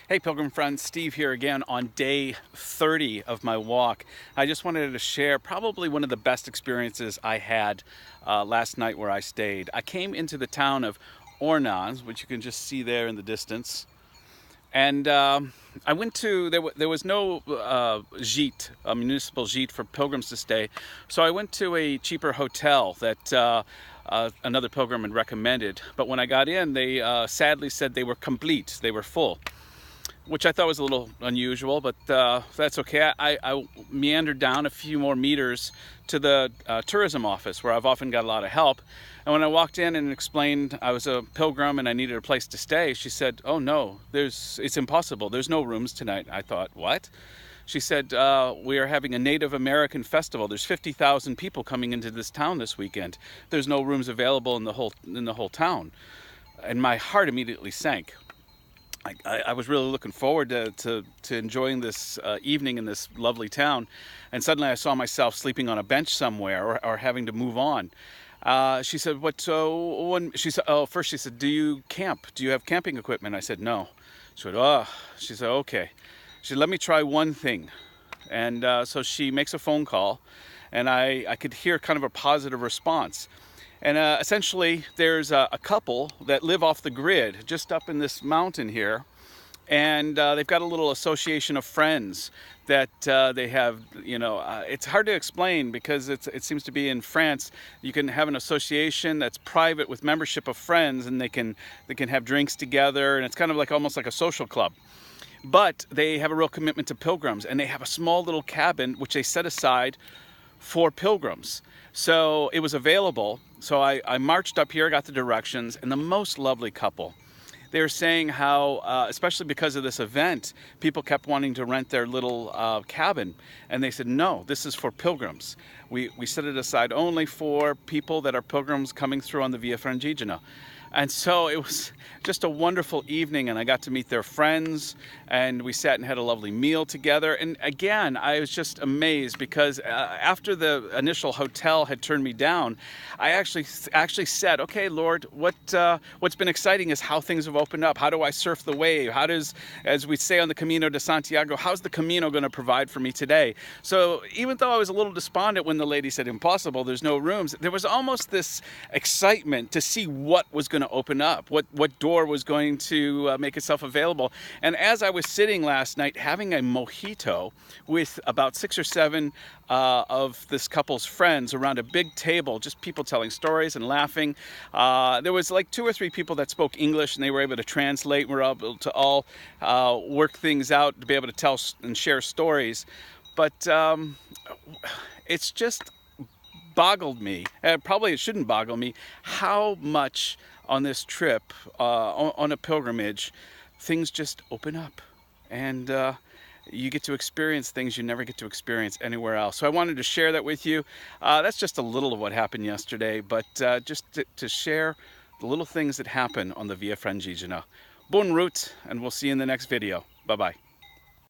Hey Pilgrim friends, Steve here again on day 30 of my walk. I just wanted to share probably one of the best experiences I had last night where I stayed. I came into the town of Ornans, which you can just see there in the distance. And I went to, there was no gîte, a municipal gîte for pilgrims to stay. So I went to a cheaper hotel that another pilgrim had recommended. But when I got in, they sadly said they were complete, they were full, which I thought was a little unusual, but that's okay. I meandered down a few more meters to the tourism office where I've often got a lot of help. And when I walked in and explained I was a pilgrim and I needed a place to stay, she said, "Oh no, it's impossible. There's no rooms tonight." I thought, what? She said, "We are having a Native American festival. There's 50,000 people coming into this town this weekend. There's no rooms available in the whole town." And my heart immediately sank. I was really looking forward to enjoying this evening in this lovely town, and suddenly I saw myself sleeping on a bench somewhere or having to move on. She said, she said, oh, first she said, "Do you camp? Do you have camping equipment?" I said, "No." She said, "Oh." She said, "Okay." She said, "Let me try one thing." And so she makes a phone call, and I could hear kind of a positive response. And essentially, there's a couple that live off the grid just up in this mountain here. And they've got a little association of friends that they have, it's hard to explain because it seems to be in France. You can have an association that's private with membership of friends, and they can have drinks together, and it's kind of like almost like a social club. But they have a real commitment to pilgrims, and they have a small little cabin which they set aside for pilgrims. So it was available. So I marched up here, got the directions, and the most lovely couple. They were saying how, especially because of this event, people kept wanting to rent their little cabin. And they said, "No, this is for pilgrims. We set it aside only for people that are pilgrims coming through on the Via Francigena." And so it was just a wonderful evening, and I got to meet their friends, and we sat and had a lovely meal together. And again, I was just amazed because after the initial hotel had turned me down, I actually said, "Okay, Lord, what's been exciting is how things have opened up. How do I surf the wave? How does, as we say on the Camino de Santiago, how's the Camino going to provide for me today?" So even though I was a little despondent when the lady said, "Impossible, there's no rooms," there was almost this excitement to see what was going to open up, what door was going to make itself available. And as I was sitting last night having a mojito with about 6 or 7 of this couple's friends around a big table, just people telling stories and laughing. There was like 2 or 3 people that spoke English, and they were able to translate. We were able to all work things out to be able to tell and share stories. But it's just boggled me, probably it shouldn't boggle me, how much on this trip, on a pilgrimage, things just open up, and you get to experience things you never get to experience anywhere else. So I wanted to share that with you. That's just a little of what happened yesterday, but just to share the little things that happen on the Via Francigena. Bonne route, and we'll see you in the next video. Bye-bye.